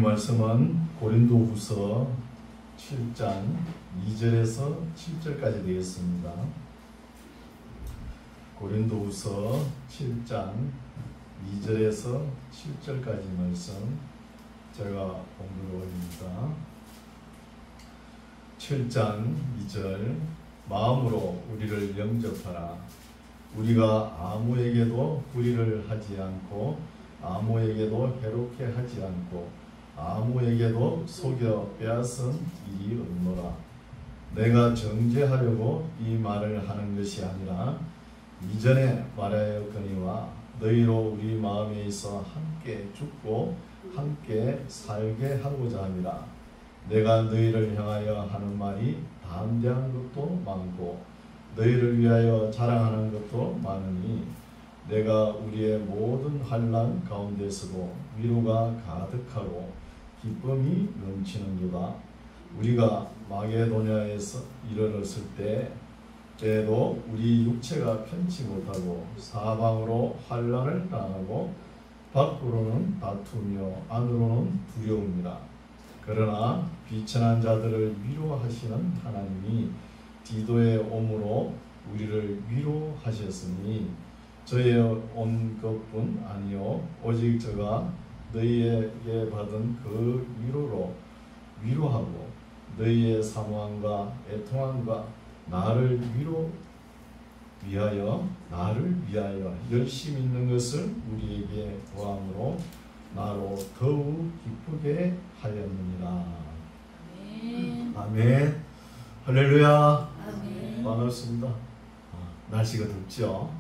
말씀은 고린도후서 7장 2절에서 7절까지 되겠습니다. 고린도후서 7장 2절에서 7절까지 말씀 제가 공부를 올립니다. 7장 2절 마음으로 우리를 영접하라. 우리가 아무에게도 불의를 하지 않고 아무에게도 해롭게 하지 않고 아무에게도 속여 빼앗은 일이 없노라. 내가 정죄하려고 이 말을 하는 것이 아니라 이전에 말하였거니와 너희로 우리 마음에 있어 함께 죽고 함께 살게 하고자 함이라. 내가 너희를 향하여 하는 말이 담대한 것도 많고 너희를 위하여 자랑하는 것도 많으니 내가 우리의 모든 환난 가운데서도 위로가 가득하고 기쁨이 넘치는도다. 우리가 마게도냐에서 이르렀을 때에도 우리 육체가 편치 못하고 사방으로 환난을 당하고 밖으로는 다투며 안으로는 두려움이라. 그러나 비천한 자들을 위로하시는 하나님이 디도의 오므로 우리를 위로하셨으니 저의 온 것뿐 아니요 오직 저가 너희에게 받은 그 위로로 위로하고 너희의 사모함과 애통함과 나를 위하여 열심히 있는 것을 우리에게 보함으로 나로 더욱 기쁘게 하였느니라. 아멘. 할렐루야. 아멘. 반갑습니다. 날씨가 덥죠.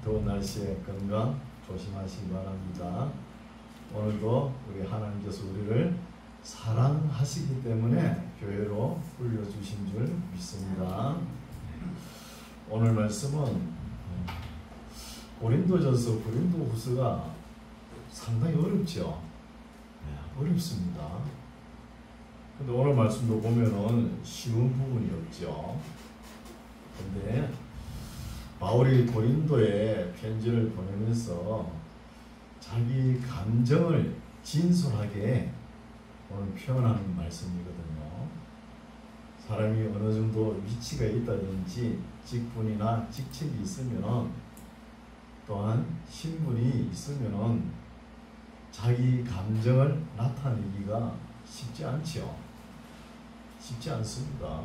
더운 날씨에 건강 조심하시기 바랍니다. 오늘도 우리 하나님께서 우리를 사랑하시기 때문에 교회로 불러주신 줄 믿습니다. 오늘 말씀은 고린도전서 고린도후서가 상당히 어렵죠. 어렵습니다. 근데 오늘 말씀도 보면은 쉬운 부분이 없죠. 근데 바울이 고린도에 편지를 보내면서 자기 감정을 진솔하게 오늘 표현하는 말씀이거든요. 사람이 어느 정도 위치가 있다든지 직분이나 직책이 있으면 또한 신분이 있으면 자기 감정을 나타내기가 쉽지 않죠. 쉽지 않습니다.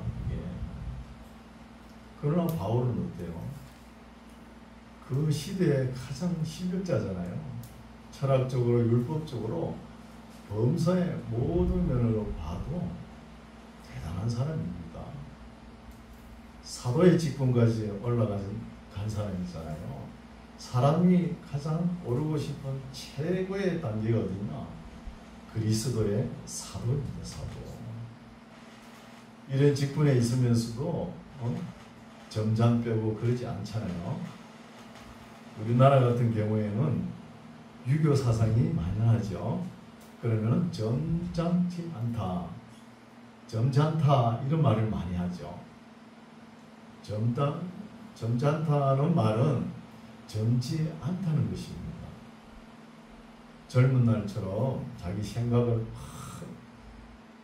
그러나 바울은 어때요? 그 시대의 가장 실력자잖아요. 철학적으로 율법적으로 범사의 모든 면으로 봐도 대단한 사람입니다. 사도의 직분까지 올라간 사람이잖아요. 사람이 가장 오르고 싶은 최고의 단계가 어디냐? 그리스도의 사도입니다. 사도. 이런 직분에 있으면서도 점잖 빼고 그러지 않잖아요. 우리나라 같은 경우에는 유교 사상이 만연하죠. 그러면 점잖지 않다, 점잖다 이런 말을 많이 하죠. 점잖다는 말은 젊지 않다는 것입니다. 젊은 날처럼 자기 생각을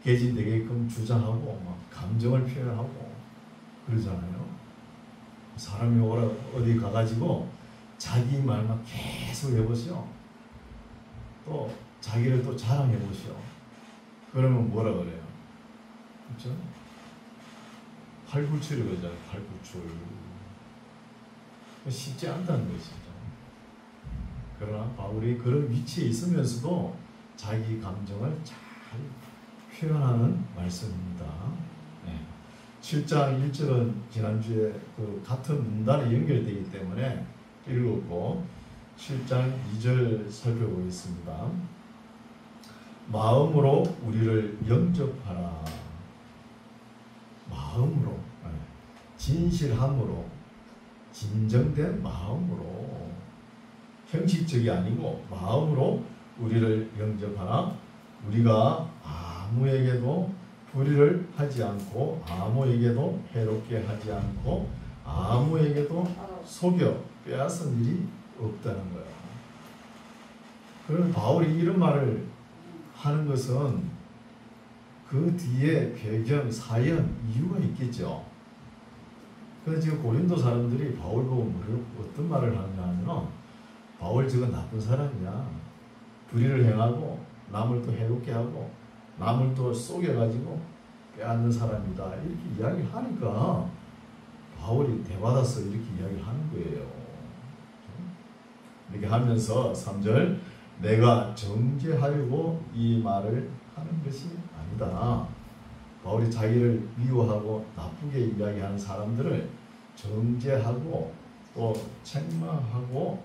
개진되게끔 주장하고 막 감정을 표현하고 그러잖아요. 사람이 어디 가가지고 자기 말만 계속 해보시오. 또 자기를 또 자랑해보시오. 그러면 뭐라 그래요? 그렇죠? 팔불출이 그러잖아요. 팔불출. 쉽지 않다는 것이죠. 그러나 바울이 그런 위치에 있으면서도 자기 감정을 잘 표현하는 말씀입니다. 7장 1절은 지난주에 그 같은 문단에 연결되기 때문에 읽었고 7장 2절 살펴보겠습니다. 마음으로 우리를 영접하라. 마음으로, 진실함으로, 진정된 마음으로, 형식적이 아니고 마음으로 우리를 영접하라. 우리가 아무에게도 불의를 하지 않고 아무에게도 해롭게 하지 않고 아무에게도 속여 빼앗은 일이 없다는 거예요. 그럼 바울이 이런 말을 하는 것은 그 뒤에 배경, 사연, 이유가 있겠죠. 그래서 지금 고린도 사람들이 바울 보고 어떤 말을 하느냐 하면, 바울 저건 나쁜 사람이야. 불의를 행하고 남을 또 해롭게 하고 남을 또 속여가지고 빼앗는 사람이다. 이렇게 이야기를 하니까 바울이 대받아서 이렇게 이야기를 하는 거예요. 이렇게 하면서 3절, 내가 정죄하려고 이 말을 하는 것이 아니다. 바울이 자기를 미워하고 나쁘게 이야기하는 사람들을 정죄하고 또 책망하고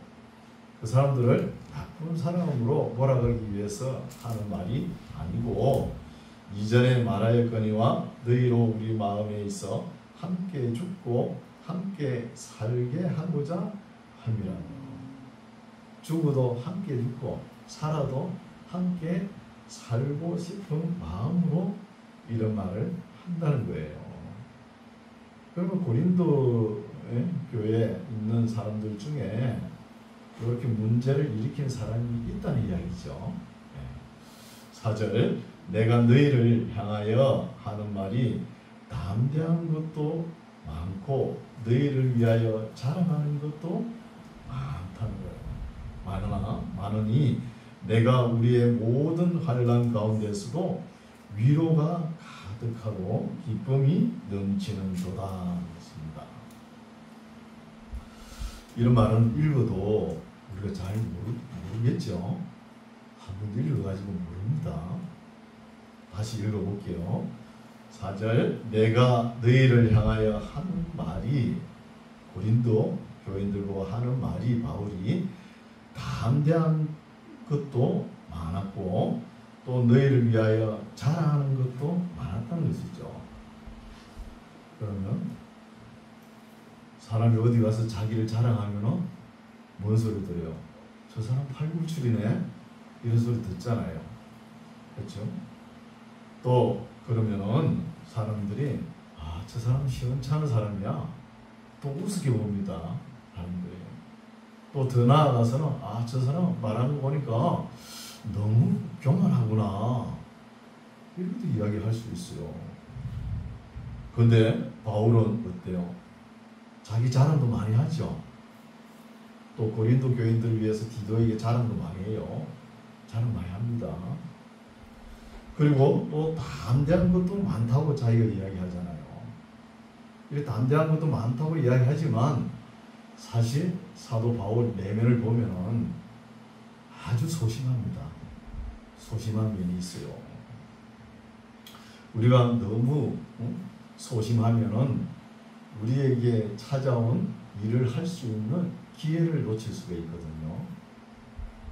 그 사람들을 나쁜 사람으로 몰아가기 위해서 하는 말이 아니고, 이전에 말하였거니와 너희로 우리 마음에 있어 함께 죽고 함께 살게 하고자 함이라. 죽어도 함께 죽고 살아도 함께 살고 싶은 마음으로 이런 말을 한다는 거예요. 그러면 고린도 교회에 있는 사람들 중에 이렇게 문제를 일으키는 사람이 있다는 이야기죠. 4절, 내가 너희를 향하여 하는 말이 담대한 것도 많고 너희를 위하여 자랑하는 것도 많다는 거예요. 많으니 내가 우리의 모든 환난 가운데서도 위로가 가득하고 기쁨이 넘치는 도다. 이런 말은 읽어도 우리가 잘 모르겠죠. 한번 읽어가지고 모릅니다. 다시 읽어볼게요. 4절, 내가 너희를 향하여 하는 말이, 고린도 교인들과 하는 말이, 바울이 담대한 것도 많았고 또 너희를 위하여 자랑하는 것도 많았다는 것이죠. 그러면 사람이 어디 가서 자기를 자랑하면은 뭔 소리 들어요? 저 사람 팔불출이네? 이런 소리 듣잖아요. 그렇죠? 또 그러면은 사람들이 저 사람 시원찮은 사람이야. 또 우습게 봅니다. 하는 거예요. 또 더 나아가서는 저 사람 말하는 거 보니까 너무 교만하구나. 이렇게도 이야기할 수 있어요. 근데 바울은 어때요? 자기 자랑도 많이 하죠. 또 고린도 교인들을 위해서 디도에게 자랑도 많이 해요. 자랑 많이 합니다. 그리고 또 담대한 것도 많다고 자기가 이야기하잖아요. 이렇게 담대한 것도 많다고 이야기하지만 사실 사도 바울 내면을 보면은 아주 소심합니다. 소심한 면이 있어요. 우리가 너무 소심하면은 우리에게 찾아온 일을 할 수 있는 기회를 놓칠 수가 있거든요.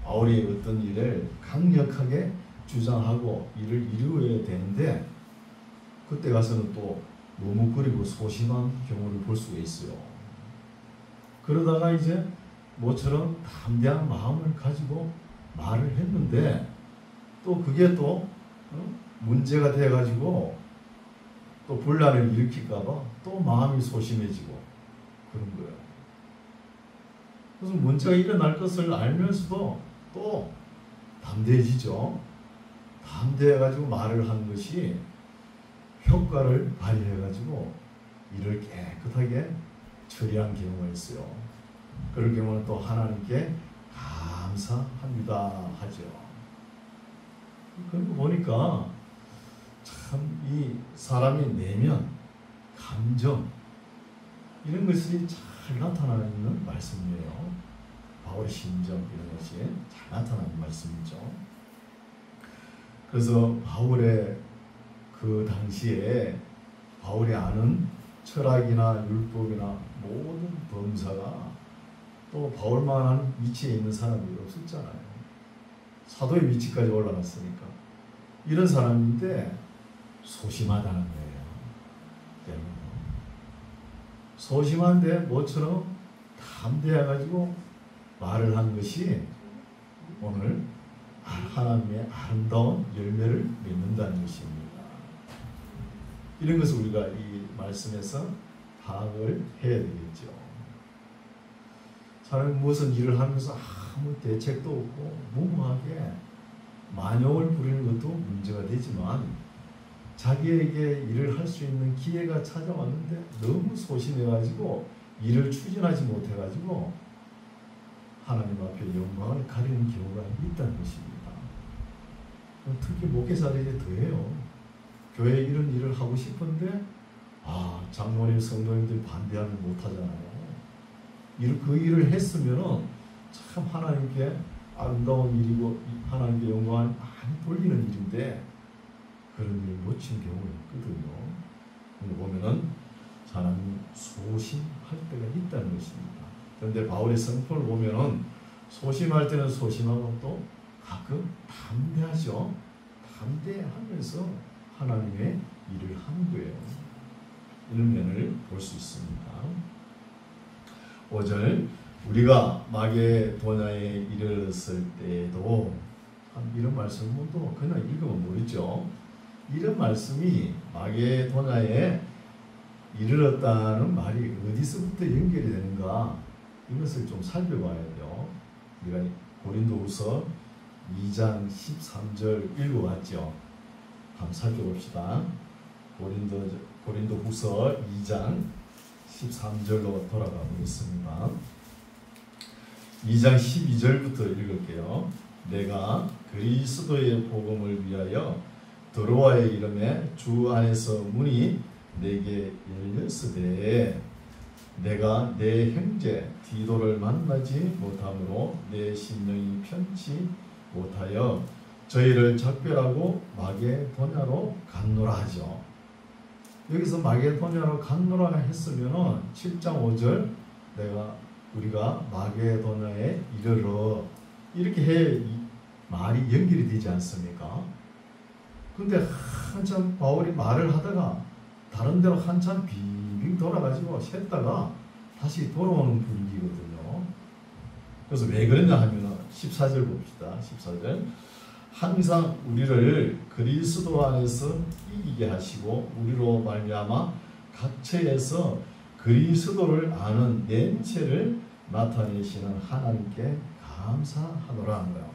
바울이 어떤 일을 강력하게 주장하고 일을 이루어야 되는데 그때 가서는 또 머뭇거리고 소심한 경우를 볼 수가 있어요. 그러다가 이제 모처럼 담대한 마음을 가지고 말을 했는데 또 그게 또 문제가 돼가지고 또 분란을 일으킬까봐 또 마음이 소심해지고 그런 거예요. 그래서 문제가 일어날 것을 알면서도 또 담대해지죠. 담대해가지고 말을 한 것이 효과를 발휘해가지고 일을 깨끗하게 처리한 경우가 있어요. 그럴 경우는 또 하나님께 감사합니다 하죠. 그런 거 보니까 참 이 사람의 내면, 감정 이런 것이 잘 나타나는 말씀이에요. 바울의 심정 이런 것이 잘 나타나는 말씀이죠. 그래서 바울의 그 당시에 바울이 아는 철학이나 율법이나 모든 범사가 또 바울만 하는 위치에 있는 사람이 없었잖아요. 사도의 위치까지 올라갔으니까. 이런 사람인데 소심하다는 거예요. 때문에. 소심한데 모처럼 담대해가지고 말을 한 것이 오늘 하나님의 아름다운 열매를 맺는다는 것입니다. 이런 것을 우리가 이 말씀에서 파악을 해야 되겠죠. 사람이 무슨 일을 하면서 아무 대책도 없고 무모하게 만용을 부리는 것도 문제가 되지만 자기에게 일을 할 수 있는 기회가 찾아왔는데 너무 소심해가지고 일을 추진하지 못해가지고 하나님 앞에 영광을 가리는 경우가 있다는 것입니다. 특히 목회자들이 더해요. 교회에 이런 일을 하고 싶은데 장로님 성도님들이 반대하면 못하잖아요. 그 일을 했으면 참 하나님께 아름다운 일이고 하나님께 영광을 많이 돌리는 일인데 그런 일을 놓친 경우가 있거든요. 보면은 사람이 소심할 때가 있다는 것입니다. 그런데 바울의 성품을 보면은 소심할 때는 소심하고 또 가끔 담대하죠. 담대하면서 하나님의 일을 하는 거예요. 이런 면을 볼 수 있습니다. 5절 우리가 마게도냐에 이르렀을 때에도 이런 말씀도 그냥 읽으면 모르죠. 이런 말씀이 마게도냐에 이르렀다는 말이 어디서부터 연결이 되는가 이것을 좀 살펴봐야 돼요. 우리가 고린도후서 2장 13절 읽어봤죠. 한번 살펴봅시다. 고린도후서 2장 13절로 돌아가 보겠습니다. 2장 12절부터 읽을게요. 내가 그리스도의 복음을 위하여 드로아에 이름에 주 안에서 문이 내게 열렸으되 내가 내 형제 디도를 만나지 못함으로 내 심령이 편치 못하여 저희를 작별하고 마게도냐로 갔노라 하죠. 여기서 마게도냐로 갔노라 했으면은 7장 5절 우리가 마게도냐에 이르러 이렇게 해 말이 연결이 되지 않습니까? 근데 한참 바울이 말을 하다가 다른 데로 한참 빙빙 돌아가지고 쉬었다가 다시 돌아오는 분위기거든요. 그래서 왜 그러냐 하면 14절 봅시다. 14절 항상 우리를 그리스도 안에서 이기게 하시고 우리로 말미암아 각처에서 그리스도를 아는 nen체를 나타내시는 하나님께 감사하노라 하는 거예요.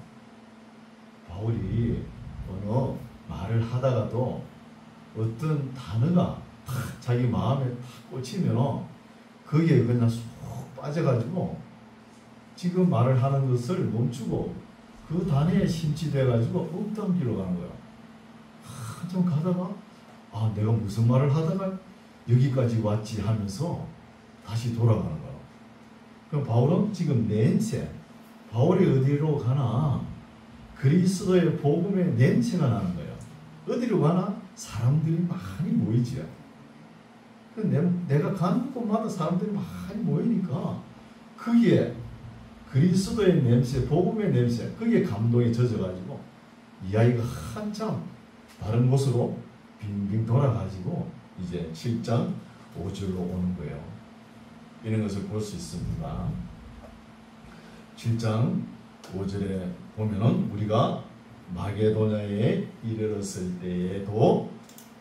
바울이 어느 말을 하다가도 어떤 단어가 탁 자기 마음에 탁 꽂히면 거기에 그냥 쏙 빠져가지고 지금 말을 하는 것을 멈추고 그 단어에 심취돼가지고 엉뚱길로 가는 거예요. 좀 가다가 내가 무슨 말을 하다가 여기까지 왔지 하면서 다시 돌아가는 거예요. 그럼 바울은 지금 nen체 바울이 어디로 가나 그리스도의 복음의 냄새가 나는 거예요. 어디로 가나 사람들이 많이 모이지요. 내가 가는 곳마다 사람들이 많이 모이니까 거기에 그리스도의 냄새, 복음의 냄새, 거기에 감동에 젖어가지고 이 아이가 한참 다른 곳으로 빙빙 돌아가지고 이제 7장 5절로 오는 거예요. 이런 것을 볼 수 있습니다. 7장 5절에 보면은 우리가 마게도냐에 이르렀을 때에도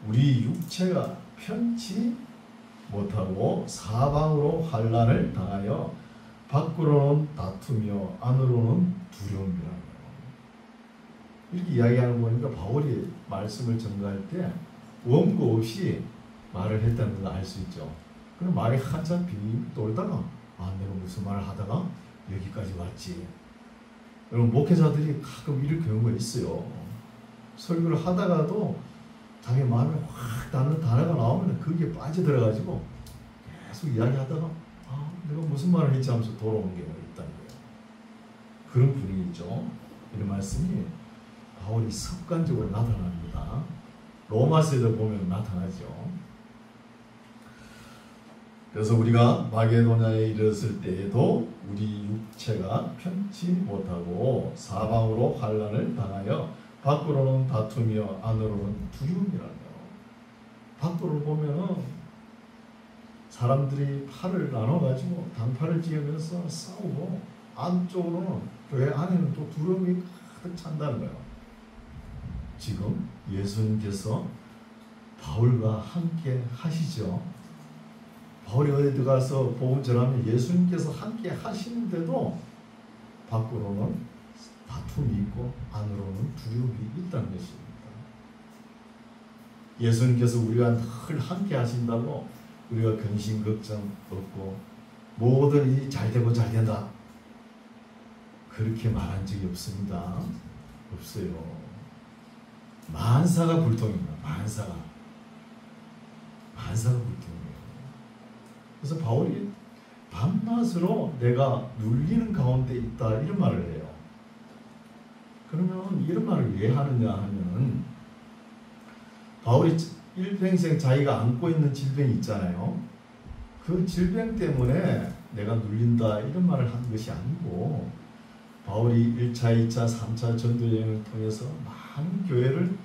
우리 육체가 편치 못하고 사방으로 환난을 당하여 밖으로는 다투며 안으로는 두려움이라는 거예요. 이렇게 이야기하는 거 보니까 바울이 말씀을 전가할 때 원고 없이 말을 했다는 걸 알 수 있죠. 그럼 말이 한참 빙 돌다가 내가 무슨 말을 하다가 여기까지 왔지. 여러분 목회자들이 가끔 이럴 경우가 있어요. 설교를 하다가도 자기 마음에 확 닿는 단어가 나오면 거기에 빠져들어가지고 계속 이야기하다가 내가 무슨 말을 했지 하면서 돌아오는 경우가 있다는 거예요. 그런 분위기죠. 이런 말씀이 바울이 습관적으로 나타납니다. 로마서에도 보면 나타나죠. 그래서 우리가 마게도냐에 이르렀을 때에도 우리 육체가 편치 못하고 사방으로 환난을 당하여 밖으로는 다투며 안으로는 두려움이라는 거예요. 밖으로 보면은 사람들이 팔을 나눠가지고 단팔을 지으면서 싸우고 안쪽으로는 교회 안에는 또 두려움이 가득 찬다는 거예요. 지금 예수님께서 바울과 함께 하시죠. 바울이 어디 들어가서 복음 전하면 예수님께서 함께 하시는데도 밖으로는 다툼이 있고 안으로는 두려움이 있다는 것입니다. 예수님께서 우리가 늘 함께 하신다고 우리가 근심 걱정 없고 모든 일이 잘 되고 잘 된다 그렇게 말한 적이 없습니다. 없어요. 만사가 불통입니다. 만사가 불통이에요. 그래서 바울이 밤낮으로 내가 눌리는 가운데 있다 이런 말을 해요. 그러면 이런 말을 왜 하느냐 하면은 바울이 일평생 자기가 안고 있는 질병이 있잖아요. 그 질병 때문에 내가 눌린다 이런 말을 한 것이 아니고 바울이 1차, 2차, 3차 전도여행을 통해서 많은 교회를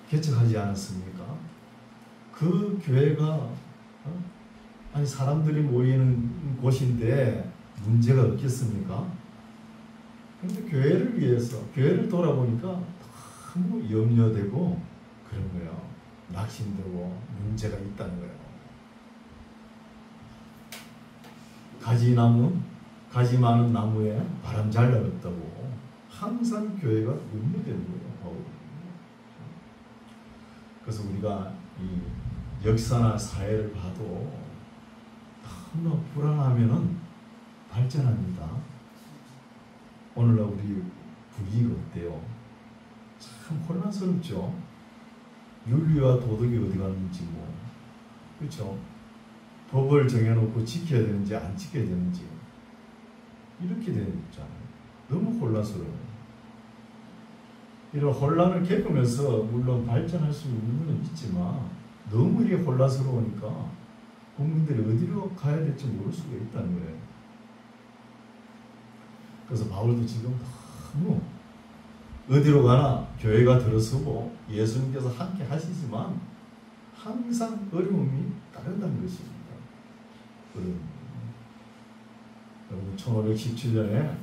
개척하지 않았습니까? 그 교회가 아니 사람들이 모이는 곳인데 문제가 없겠습니까? 그런데 교회를 위해서 교회를 돌아보니까 너무 염려되고 그런 거예요. 낙심되고 문제가 있다는 거예요. 가지 많은 나무에 바람 잘 나갔다고 항상 교회가 염려되는 거예요. 그래서 우리가 이 역사나 사회를 봐도 너무 불안하면은 발전합니다. 오늘날 우리 분위기가 어때요? 참 혼란스럽죠. 윤리와 도덕이 어디 갔는지 그렇죠? 법을 정해놓고 지켜야 되는지 안 지켜야 되는지 이렇게 되는 있잖아요. 너무 혼란스러워요. 이런 혼란을 겪으면서 물론 발전할 수 있는 건 있지만 너무 이게 혼란스러우니까 국민들이 어디로 가야 될지 모를 수가 있다는 거예요. 그래서 바울도 지금 너무 어디로 가나 교회가 들어서고 예수님께서 함께 하시지만 항상 어려움이 따른다는 것입니다. 여러분 1517년에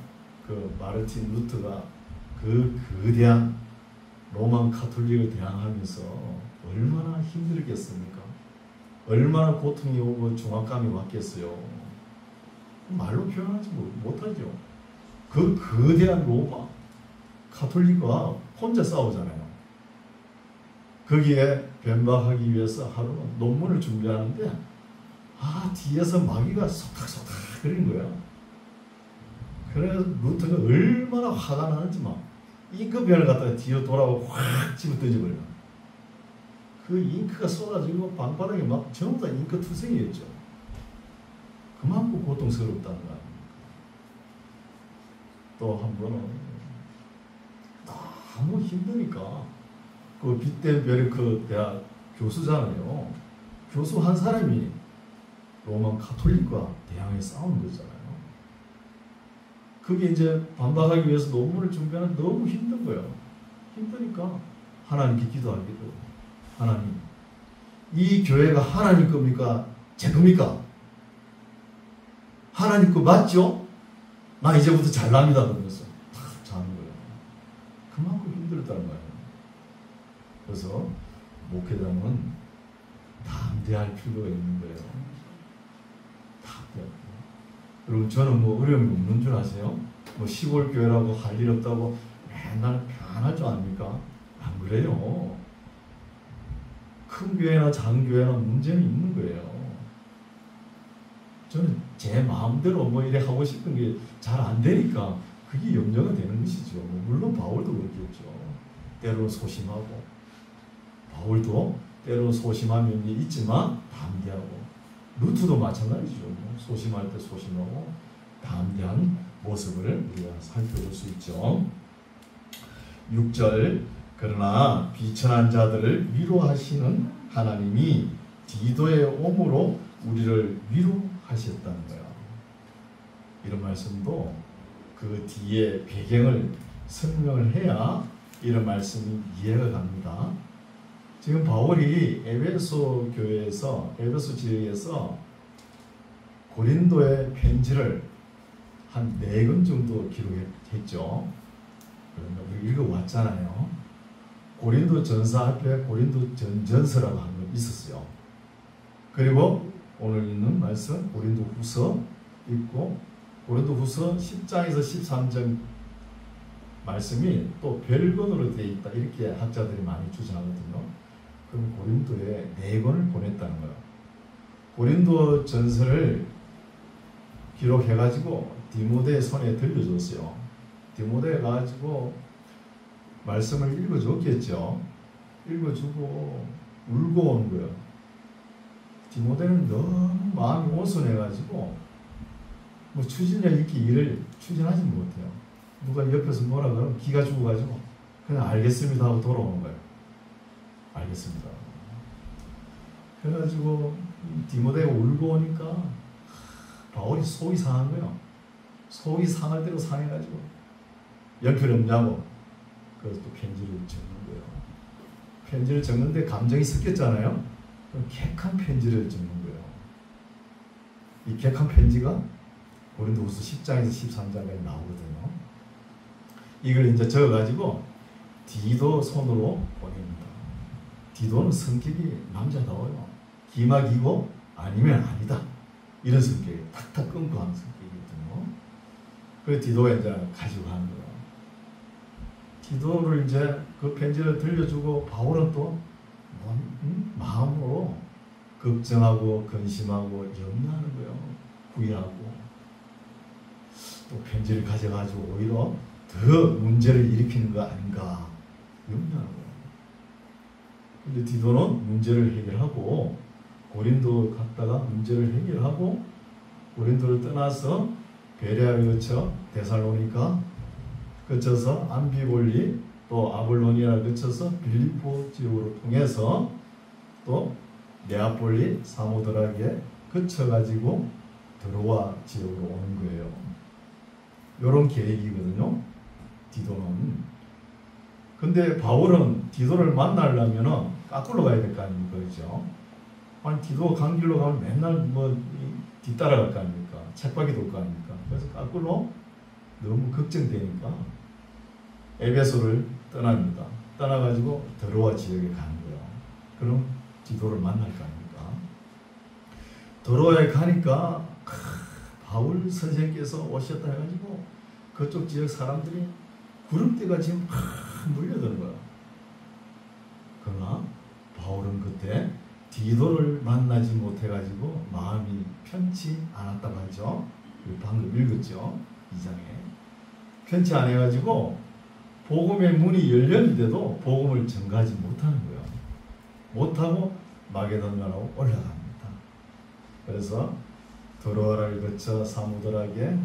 그 마르틴 루터가 그 거대한 로만 카톨릭을 대항하면서 얼마나 힘들겠습니까? 얼마나 고통이 오고 중압감이 왔겠어요. 말로 표현하지 못하죠. 그 거대한 로마 카톨릭과 혼자 싸우잖아요. 거기에 변박하기 위해서 하루는 논문을 준비하는데 뒤에서 마귀가 속닥속닥 그린 거야. 그래서 루터가 얼마나 화가 나는지 막 잉크변을 갖다가 뒤로 돌아오고 확 집어 던져버려. 그 잉크가 쏟아지고 방바닥에 막 전부 다 잉크 투성이었죠. 그만큼 고통스럽다는 거 아닙니까? 또 한 번은 너무 힘드니까 그 빗댄베르크 대학 교수잖아요. 교수 한 사람이 로마 카톨릭과 대항해 싸우는 거잖아요. 그게 이제 반박하기 위해서 논문을 준비하는 너무 힘든 거예요. 힘드니까 하나님께 기도하기도 하나님 이 교회가 하나님 겁니까? 제 겁니까? 하나님 거 맞죠? 나 이제부터 잘납니다 그러면서 탁 자는 거예요. 그만큼 힘들었다는 거예요. 그래서 목회자는 담대할 필요가 있는 거예요. 담대할 필요. 여러분 저는 어려움이 없는 줄 아세요? 시골 교회라고 할 일 없다고 맨날 편안할 줄 아닙니까? 안 그래요. 큰 교회나 작은 교회나 문제는 있는 거예요. 저는 제 마음대로 이래 하고 싶은 게 잘 안 되니까 그게 염려가 되는 것이죠. 물론 바울도 그렇겠죠. 때로 소심하고 바울도 때로 소심한 면이 있지만 담대하고 루트도 마찬가지죠. 소심할 때 소심하고 담대한 모습을 우리가 살펴볼 수 있죠. 6절 그러나 비천한 자들을 위로하시는 하나님이 디도의 옴으로 우리를 위로하셨다는 거예요. 이런 말씀도 그 뒤에 배경을 설명을 해야 이런 말씀이 이해가 갑니다. 지금 바울이 에베소 교회에서 에베소 지역에서 고린도의 편지를 한 4권 정도 기록했죠. 우리 읽어왔잖아요. 고린도 전서 앞에 고린도 전전서라고 하는 거 있었어요. 그리고 오늘 있는 말씀 고린도 후서 있고 고린도 후서 10장에서 말씀이 또 별권으로 되어 있다 이렇게 학자들이 많이 주장하거든요. 그럼 고린도에 4권을 보냈다는 거예요. 고린도 전서를 기록해가지고 디모데 손에 들려줬어요. 디모데 가지고 말씀을 읽어줬겠죠. 읽어주고 울고 온 거예요. 디모데는 너무 마음이 오손해가지고 뭐 추진력 있게 일을 추진하지 못해요. 누가 옆에서 뭐라 그러면 기가 죽어가지고 그냥 알겠습니다 하고 돌아오는 거예요. 알겠습니다. 그래가지고 디모데가 울고 오니까 바울이 속이 상한 거예요. 속이 상할 대로 상해가지고 연필 없냐고 그래서 또 편지를 적는 거예요. 편지를 적는데 감정이 섞였잖아요. 그럼 객한 편지를 적는 거예요. 이 객한 편지가 고린도후서 10장에서 13장까지 나오거든요. 이걸 이제 적어가지고 디도 손으로 보냅니다. 디도는 성격이 남자다워요. 기막이고 아니면 아니다. 이런 성격이 탁탁 끊고 하는 성격이거든요. 그래서 디도가 이제 가지고 가는 거예요. 디도를 이제 그 편지를 들려주고 바울은 또 마음으로 걱정하고 근심하고 염려하는 거예요. 후회하고 또 편지를 가져가지고 오히려 더 문제를 일으키는 거 아닌가 염려하는 거예요. 근데 디도는 문제를 해결하고 고린도 갔다가 문제를 해결하고 고린도를 떠나서 베레아를 거쳐 데살로니가 거쳐서 암비볼리 또 아볼로니아를 거쳐서 빌립보 지역으로 통해서 또 네아폴리 사모드라게 거쳐가지고 드로아 지역으로 오는 거예요. 이런 계획이거든요. 디도는. 근데 바울은 디도를 만나려면 까꾸로 가야 될 거 아닙니까? 그렇죠? 아니 디도가 간 길로 가면 맨날 뭐 뒤따라갈 거 아닙니까? 책박이 돌 거 아닙니까? 그래서 까꾸로 너무 걱정되니까 에베소를 떠납니다. 떠나가지고 드로아 지역에 가는 거예요. 그럼 디도를 만날 거 아닙니까? 드로아에 가니까 바울 선생께서 오셨다 해가지고 그쪽 지역 사람들이 구름대가 지금 몰려드는 거야. 그러나 바울은 그때 디도를 만나지 못해가지고 마음이 편치 않았다고 하죠. 방금 읽었죠. 2장에. 편치 않아가지고 복음의 문이 열렸는데도 복음을 전가하지 못하는 거예요. 못하고 마게도냐로 올라갑니다. 그래서 드로아를 거쳐 사무드라게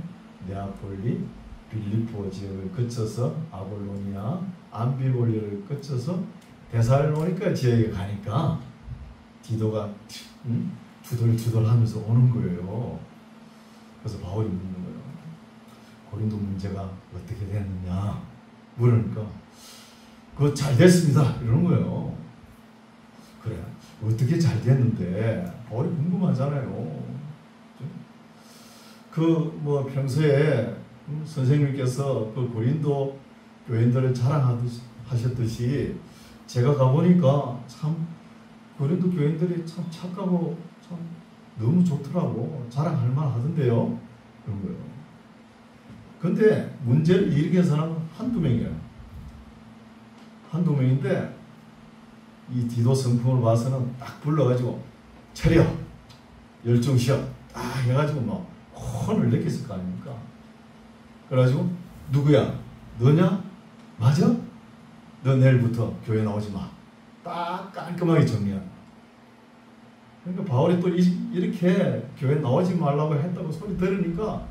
네아폴리 빌립보 지역을 거쳐서 아볼로니아 암비볼리를 거쳐서 데살로니가 지역에 가니까 디도가 투덜투덜하면서 오는 거예요. 그래서 바울이 묻는 거예요. 고린도 문제가 어떻게 됐느냐 물으니까 그거 잘 됐습니다 이러는 거예요. 그래 어떻게 잘 됐는데 바울이 궁금하잖아요. 그 뭐 평소에 선생님께서 그 고린도 교인들을 자랑하셨듯이 제가 가보니까 참 고린도 교인들이 참 착하고 참 너무 좋더라고 자랑할 만하던데요 그런 거예요. 근데 문제를 일으킨 사람은 한두 명이에요. 한두 명인데 이 디도 성품을 봐서는 딱 불러가지고 차려 열중시어 딱 해가지고 막 혼을 느꼈을 거 아닙니까? 그래가지고 누구야? 너냐? 맞아? 너 내일부터 교회 나오지 마. 딱 깔끔하게 정리한. 그러니까 바울이 또 이렇게 교회 나오지 말라고 했다고 소리 들으니까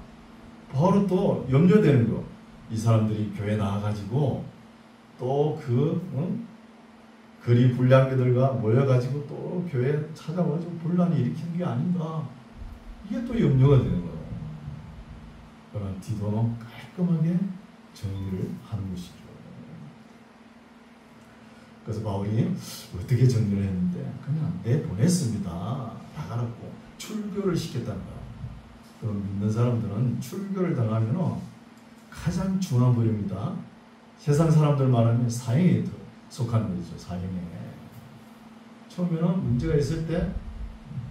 바울은 또 염려되는 거. 이 사람들이 교회 나와가지고 또 거리 불량배들과 모여가지고 또 교회 찾아와가지고 분란이 일으키는 게 아닌가. 이게 또 염려가 되는 거예요. 그러나 디도는 깔끔하게 정리를 하는 것이죠. 그래서 바울이 어떻게 정리를 했는데 그냥 내보냈습니다. 나가라고 출교를 시켰다는 거예요. 그럼 믿는 사람들은 출교를 당하면 가장 중한 벌입니다. 세상 사람들 말하면 사형에 속하는 거죠. 사형에. 처음에는 문제가 있을 때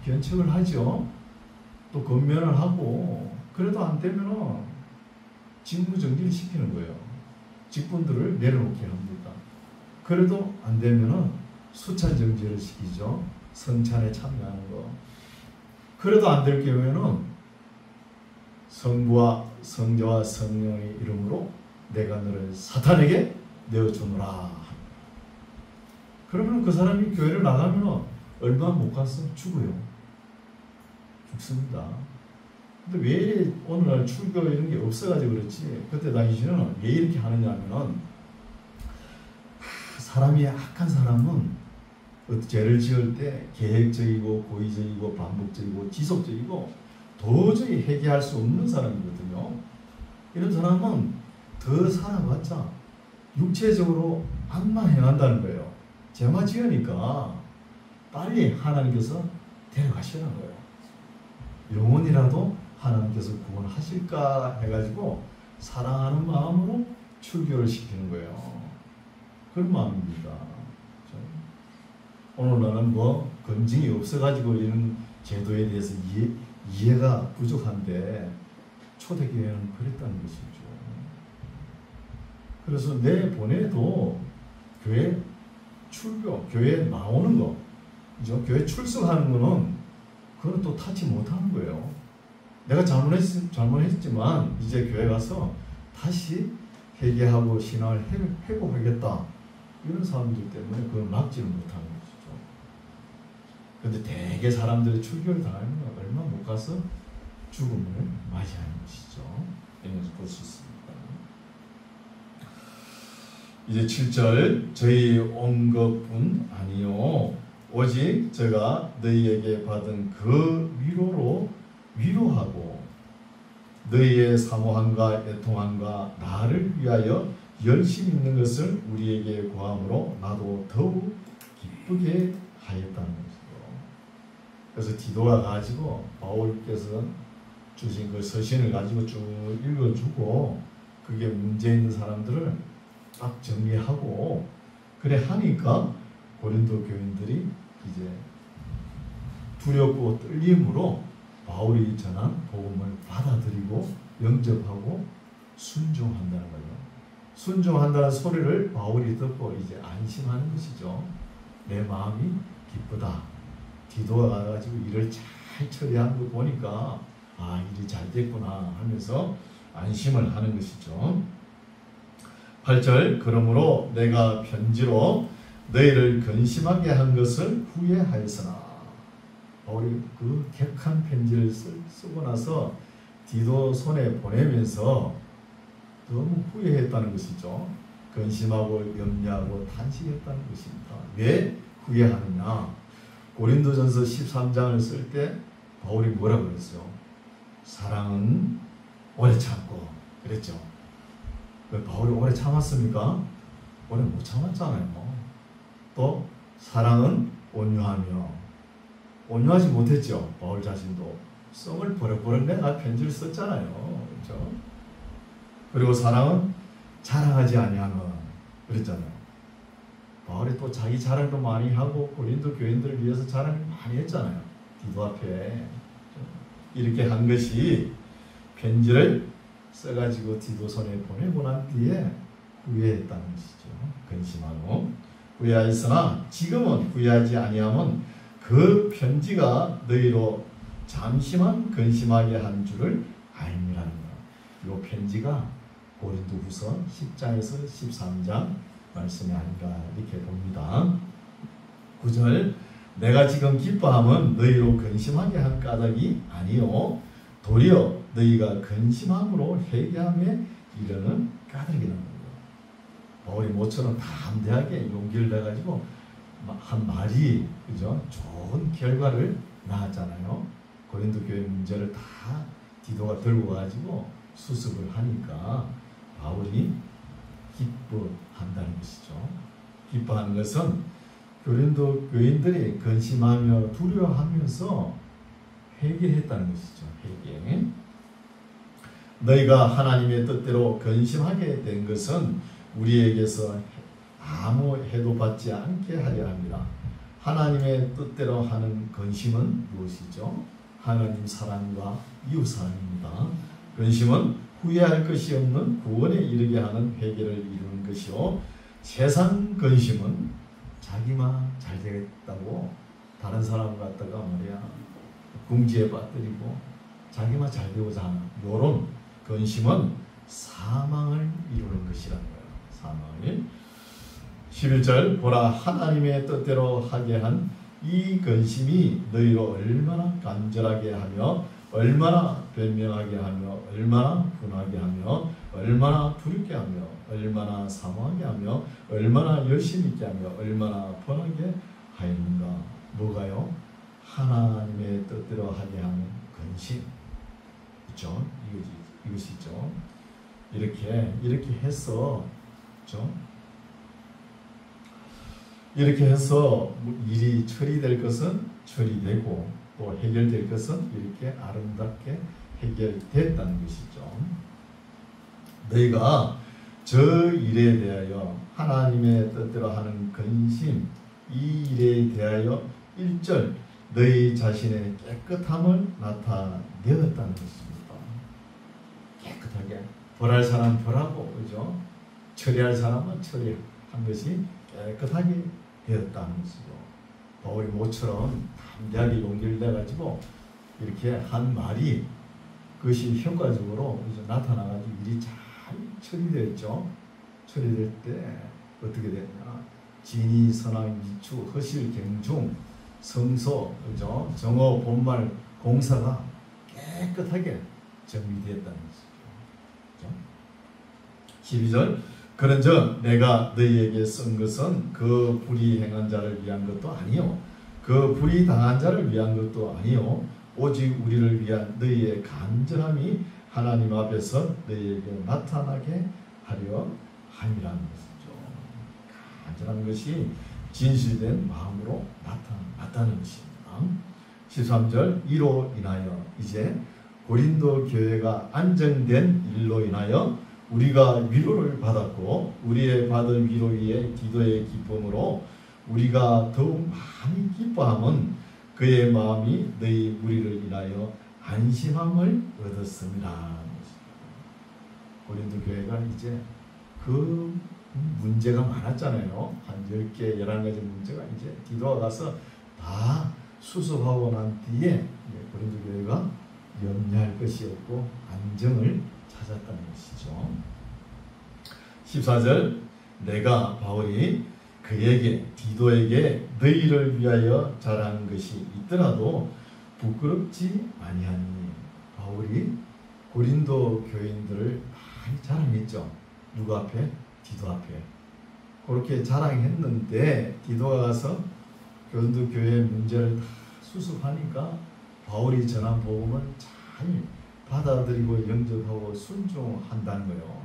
견책을 하죠. 또 권면을 하고 그래도 안 되면 직무정지를 시키는 거예요. 직분들을 내려놓게 합니다. 그래도 안 되면은 수찬 정제를 시키죠. 성찬에 참여하는 거. 그래도 안 될 경우에는 성부와 성자와 성령의 이름으로 내가 너를 사탄에게 내어주노라. 그러면 그 사람이 교회를 나가면 얼마 못 가서 죽어요. 죽습니다. 근데 왜 오늘날 출교 이런 게 없어가지고 그렇지, 그때 당시에는 왜 이렇게 하느냐면은, 사람이 악한 사람은 죄를 지을 때 계획적이고 고의적이고 반복적이고 지속적이고 도저히 해결할 수 없는 사람이거든요. 이런 사람은 더 살아봤자 육체적으로 악만 행한다는 거예요. 죄만 지으니까 빨리 하나님께서 데려가시라는 거예요. 영혼이라도 하나님께서 구원하실까 해가지고 사랑하는 마음으로 출교를 시키는 거예요. 그런 마음입니다. 오늘날은 뭐 검증이 없어가지고 이런 제도에 대해서 이해가 부족한데 초대교회는 그랬다는 것이죠. 그래서 내 보내도 교회 출교, 교회 나오는 거, 그죠? 교회 출석하는 거는 그건 또 타치 못하는 거예요. 내가 잘못했지만 이제 교회 가서 다시 회개하고 신앙을 회복하겠다, 이런 사람들 때문에 그걸 막지를 못하는 것이죠. 그런데 대개 사람들이 출교를 당하면 얼마 못 가서 죽음을 맞이하는 것이죠. 이런 것을 볼 수 있습니다. 이제 7절, 저희 온 것뿐 아니요 오직 제가 너희에게 받은 그 위로로 위로하고 너희의 사모함과 애통함과 나를 위하여 열심히 있는 것을 우리에게 구함으로 나도 더욱 기쁘게 하였다는 것이죠. 그래서 디도가 가지고 바울께서 주신 그 서신을 가지고 쭉 읽어주고 그게 문제 있는 사람들을 딱 정리하고 그래 하니까 고린도 교인들이 이제 두렵고 떨림으로 바울이 전한 복음을 받아들이고 영접하고 순종한다는 거예요. 순종한다는 소리를 바울이 듣고 이제 안심하는 것이죠. 내 마음이 기쁘다. 디도가 가가지고 일을 잘 처리한 거 보니까 아, 일이 잘 됐구나 하면서 안심을 하는 것이죠. 8절, 그러므로 내가 편지로 너희를 근심하게 한 것을 후회하였으나, 바울이 그 격한 편지를 쓰고 나서 디도 손에 보내면서 너무 후회했다는 것이죠. 근심하고 염려하고 탄식했다는 것입니다. 왜 후회하느냐? 고린도전서 13장을 쓸 때 바울이 뭐라고 그랬어요? 사랑은 오래 참고 그랬죠. 왜 바울이 오래 참았습니까? 오래 못 참았잖아요. 또 사랑은 온유하며, 온유하지 못했죠. 바울 자신도 썸을 버럭버럭 내가 편지를 썼잖아요. 그렇죠? 그리고 사랑은 자랑하지 아니하는, 그랬잖아요. 바울이 또 자기 자랑도 많이 하고 고린도 교인들을 위해서 자랑을 많이 했잖아요. 디도 앞에. 이렇게 한 것이 편지를 써가지고 디도 손에 보내고 난 뒤에 후회했다는 것이죠. 근심하고 후회하였으나 지금은 후회하지 아니하면 그 편지가 너희로 잠시만 근심하게 한 줄을 알미라는 것. 이 편지가 고린도후서 10장에서 13장 말씀이 아닌가 이렇게 봅니다. 9절, 내가 지금 기뻐함은 너희로 근심하게 한 까닭이 아니요 도리어 너희가 근심함으로 회개함에 이르는 까닭이라는 거예요. 바울이 모처럼 담대하게 용기를 내가지고 한 말이, 그죠? 좋은 결과를 낳았잖아요. 고린도 교회 문제를 다 디도가 들고 가지고 수습을 하니까 바울이 기뻐한다는 것이죠. 기뻐하는 것은 고린도 교인들이 근심하며 두려워하면서 회개했다는 것이죠. 회개. 너희가 하나님의 뜻대로 근심하게 된 것은 우리에게서 아무 해도 받지 않게 하려 합니다. 하나님의 뜻대로 하는 근심은 무엇이죠? 하나님 사랑과 이웃 사랑입니다. 근심은 후회할 것이 없는 구원에 이르게 하는 회개를 이루는 것이요 세상 근심은 자기만 잘 되겠다고 다른 사람 갖다가 말이야 궁지에 빠뜨리고 자기만 잘 되고자 하는 요런 근심은 사망을 이루는 것이라는 거예요. 사망을. 11절 보라 하나님의 뜻대로 하게 한 이 근심이 너희로 얼마나 간절하게 하며 얼마나 변명하게 하며 얼마나 분하게 하며 얼마나 두렵게 하며 얼마나 사모하게 하며 얼마나 열심히 있게 하며 얼마나 번하게 하였는가. 뭐가요? 하나님의 뜻대로 하게 하는 근심. 그렇죠? 이것이죠. 이렇게 해서 그렇죠? 이렇게 해서 일이 처리될 것은 처리되고 또 해결될 것은 이렇게 아름답게 해결됐다는 것이죠. 너희가 저 일에 대하여 하나님의 뜻대로 하는 근심 이 일에 대하여 1절 너희 자신의 깨끗함을 나타내었다는 것입니다. 깨끗하게 벌할 사람 벌하고 그죠? 처리할 사람은 처리한 것이 깨끗하게 되었다는 것이죠. 바울이 모처럼 담대하게 용기를 내가지고 이렇게 한 말이 그것이 효과적으로 나타나가지고 일이 잘 처리됐죠. 처리될 때 어떻게 됐냐? 진의, 선악, 미추, 허실, 경중, 성소, 그죠? 정오, 본말, 공사가 깨끗하게 정리되었다는 것이죠. 12절 그런즉 내가 너희에게 쓴 것은 그 불의 행한 자를 위한 것도 아니요 그 불의 당한 자를 위한 것도 아니요 오직 우리를 위한 너희의 간절함이 하나님 앞에서 너희에게 나타나게 하려 함이라는 것이죠. 간절한 것이 진실된 마음으로 나타나는 것입니다. 13절 이로 인하여 이제 고린도 교회가 안정된 일로 인하여 우리가 위로를 받았고 우리의 받은 위로 위에 기도의 기쁨으로 우리가 더욱 많이 기뻐함은 그의 마음이 너희 무리를 인하여 안심함을 얻었습니다. 고린도 교회가 이제 그 문제가 많았잖아요. 한 10개, 11가지 문제가 이제 디도가 가서 다 수습하고 난 뒤에 고린도 교회가 염려할 것이 없고 안정을 찾았다는 것이죠. 14절 내가 바울이 그에게 디도에게 너희를 위하여 자랑한 것이 있더라도 부끄럽지 아니하니 바울이 고린도 교인들을 많이 자랑했죠. 누구 앞에? 디도 앞에. 그렇게 자랑했는데 디도가 가서 고린도 교회의 문제를 다 수습하니까 바울이 전한 복음을 잘 받아들이고 영접하고 순종한다는 거예요.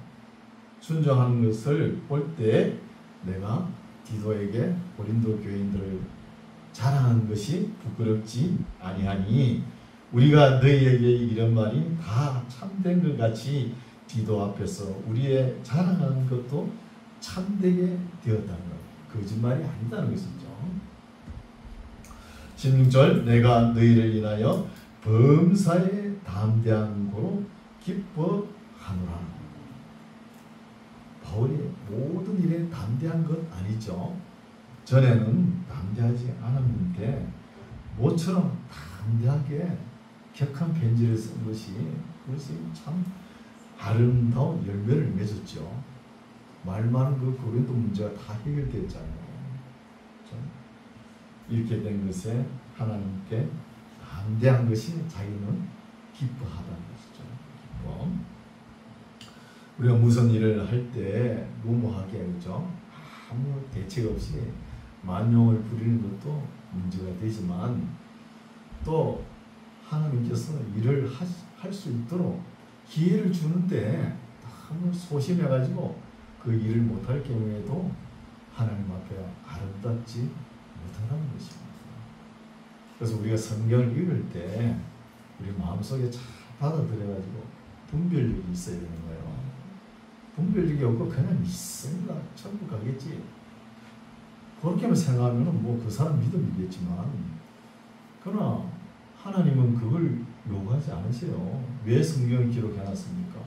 순종하는 것을 볼 때 내가 디도에게 고린도 교인들을 자랑한 것이 부끄럽지 아니하니 우리가 너희에게 이런 말이 다 참된 것 같이 디도 앞에서 우리의 자랑하는 것도 참되게 되었다는 것. 거짓말이 아니다는 것이죠. 16절 내가 너희를 인하여 범사에 담대한 고로 기뻐하노라. 바울이 모든 일에 담대한 것 아니죠. 전에는 담대하지 않았는데 모처럼 담대하게 격한 편지를 쓴 것이 그것이 참 아름다운 열매를 맺었죠. 말 많은 그 고린도 문제가 다 해결됐잖아요. 이렇게 된 것에 하나님께 담대한 것이 자기는 기뻐하다는 것이죠. 기뻐. 우리가 무슨 일을 할 때 무모하게 그죠? 아무 대책 없이 만용을 부리는 것도 문제가 되지만 또 하나님께서 일을 할 수 있도록 기회를 주는데 너무 소심해가지고 그 일을 못할 경우에도 하나님 앞에 아름답지 못하다는 것입니다. 그래서 우리가 성경을 읽을 때 우리 마음속에 잘 받아들여가지고 분별력이 있어야 되는 거예요. 분별력이 없고 그냥 있으니까 천국 가겠지. 그렇게만 생각하면 뭐 그 사람 믿음이겠지만 그러나 하나님은 그걸 요구하지 않으세요. 왜 성경을 기록해놨습니까?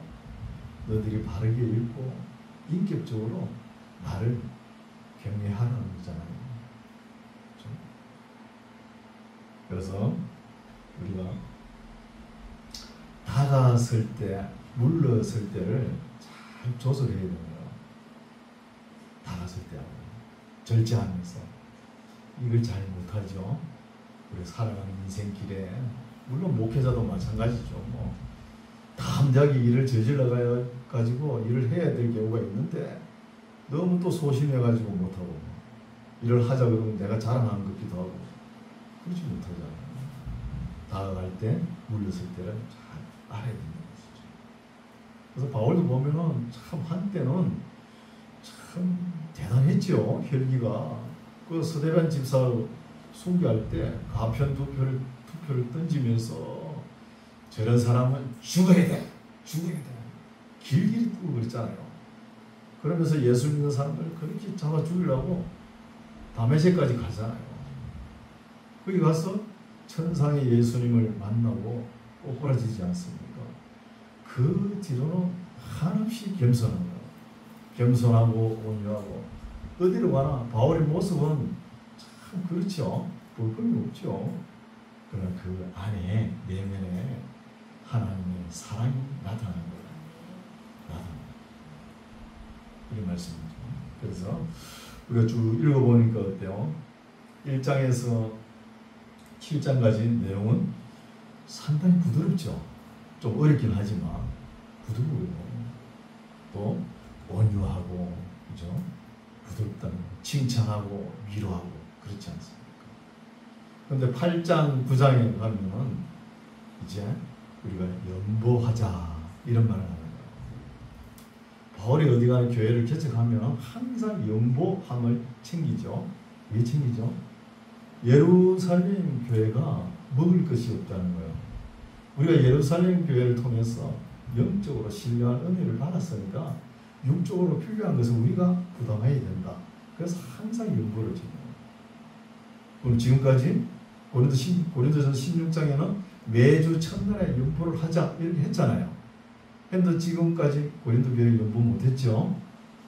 너희들이 바르게 읽고 인격적으로 나를 경외하라는 거잖아요. 그렇죠? 그래서 우리가 다가설 때, 물러설 때를 잘 조절해야 돼요. 다가설 때 절제하면서. 이걸 잘 못하죠. 우리 살아가는 인생길에, 물론 목회자도 마찬가지죠. 뭐 담대하게 일을 저질러 가지고 일을 해야 될 경우가 있는데 너무 또 소심해가지고 못하고, 일을 하자 그러면 내가 자랑하는 것 같기도 하고 그러지 못하잖아요. 다가갈 때, 물러설 때를 잘 알아야 된다는 것이죠. 그래서 바울도 보면은 참 한때는 참 대단했죠. 혈기가. 그 스데반 집사 순교할 때 가편 투표를 던지면서 저런 사람은 죽어야 돼, 죽어야 돼, 길길이 뜨고 그랬잖아요. 그러면서 예수 믿는 사람들 그렇게 잡아 죽이려고 다메섹까지 가잖아요. 거기 가서 천상의 예수님을 만나고 꼬꾸라지지 않습니까? 그 뒤로는 한없이 겸손한 거예요. 겸손하고 온유하고. 어디로 가나 바울의 모습은 참 그렇죠. 볼 것이 없죠. 그러나 그 안에, 내면에 하나님의 사랑이 나타나는 거예요. 이런 말씀이죠. 그래서 우리가 쭉 읽어보니까 어때요? 1장에서 7장까지 내용은 상당히 부드럽죠. 좀 어렵긴 하지만 부드러워요. 또 온유하고, 그죠? 부드럽다는 칭찬하고 위로하고 그렇지 않습니까? 그런데 8장 9장에 가면은 이제 우리가 연보하자 이런 말을 하는 거예요. 바울이 어디 가는 교회를 개척하면 항상 연보함을 챙기죠. 왜 챙기죠? 예루살렘 교회가 먹을 것이 없다는 거예요. 우리가 예루살렘 교회를 통해서 영적으로 신령한 은혜를 받았으니까 육적으로 필요한 것은 우리가 부담해야 된다. 그래서 항상 연보를 주는 거예요. 그럼 지금까지 고린도전서 16장에는 매주 첫날에 연보를 하자 이렇게 했잖아요. 근데 지금까지 고린도 교회 연보 못했죠.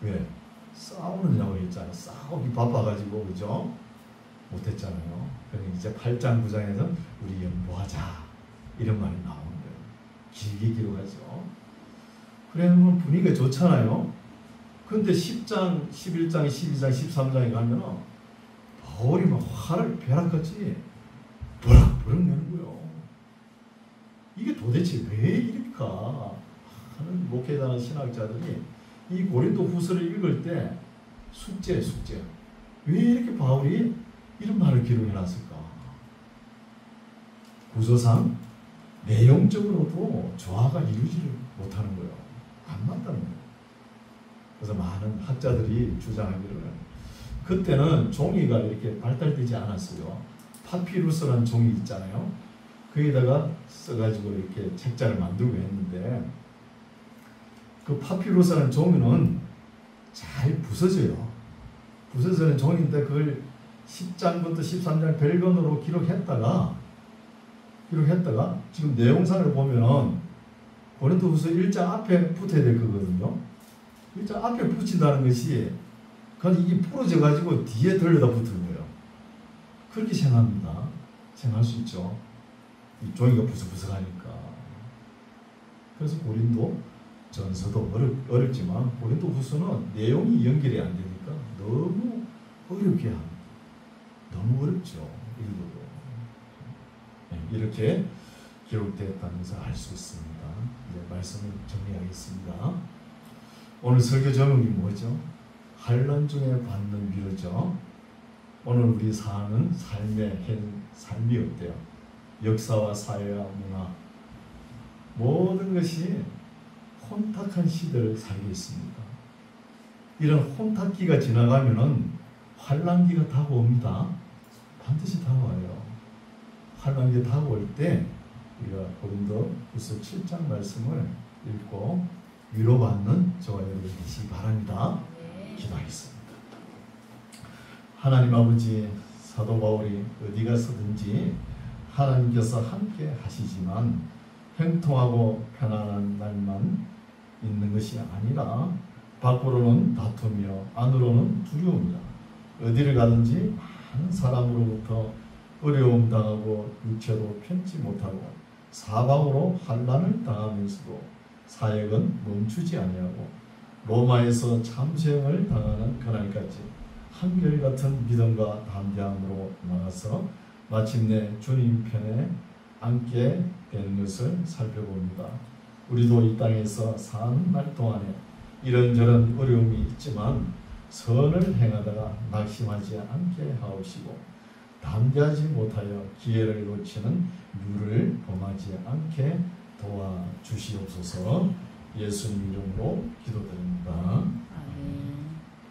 왜? 싸우느냐고 했잖아요. 싸우기 바빠가지고, 그죠? 못했잖아요. 그러니까 이제 8장 9장에서 우리 연보하자 이런 말이 나오는 거예요. 길게 기록하죠. 그러면 분위기가 좋잖아요. 근데 10장, 11장, 12장, 13장에 가면은 바울이 막 화를 벼락같이 버럭버럭 내는 거예요. 이게 도대체 왜 이럴까 하는 목회자나 신학자들이 이 고린도 후서를 읽을 때 숙제. 왜 이렇게 바울이 이런 말을 기록해놨을까? 구조상 내용적으로도 조화가 이루지를 못하는 거예요. 안 맞다는 거예요. 그래서 많은 학자들이 주장하기를, 그때는 종이가 이렇게 발달되지 않았어요. 파피루스라는 종이 있잖아요. 거기다가 써가지고 이렇게 책자를 만들고 했는데, 그 파피루스라는 종이는 잘 부서져요. 부서지는 종인데 그걸 10장부터 13장 별건으로 기록했다가 지금 내용상을 보면은 고린도후서 1장 앞에 붙어야 될 거거든요. 1장 앞에 붙인다는 것이 그냥 이게 부러져 가지고 뒤에 들려다 붙은 거예요. 그렇게 생각합니다. 생각할 수 있죠. 이 종이가 부스부스하니까. 그래서 고린도 전서도 어렵지만 고린도 후서는 내용이 연결이 안 되니까 너무 어렵게 합니다. 너무 어렵죠. 읽어도. 네, 이렇게 기록되었다면서 알 수 있습니다. 이제 말씀을 정리하겠습니다. 오늘 설교 제목이 뭐죠? 환난 중에 받는 위로죠. 오늘 우리 사는 삶이 어때요? 역사와 사회와 문화 모든 것이 혼탁한 시대를 살고 있습니다. 이런 혼탁기가 지나가면은 환난기가 다가옵니다. 반드시 다가와요. 환난기가 다가올 때 우리가 고린도후서 7장 말씀을 읽고 위로받는 저와 여러분 되시기 바랍니다. 기도하겠습니다. 하나님 아버지, 사도 바울이 어디 가서든지 하나님께서 함께 하시지만 행통하고 편안한 날만 있는 것이 아니라 밖으로는 다투며 안으로는 두려움이다. 어디를 가든지 많은 사람으로부터 어려움 당하고 육체로 편치 못하고 사방으로 환난을 당하면서도 사역은 멈추지 아니하고 로마에서 참수형을 당하는 그날까지 한결같은 믿음과 담대함으로 나가서 마침내 주님 편에 앉게 되는 것을 살펴봅니다. 우리도 이 땅에서 사는 날 동안에 이런저런 어려움이 있지만 선을 행하다가 낙심하지 않게 하옵시고 담대하지 못하여 기회를 놓치는 유를 범하지 않게 도와주시옵소서. 예수님 이름으로 기도드립니다.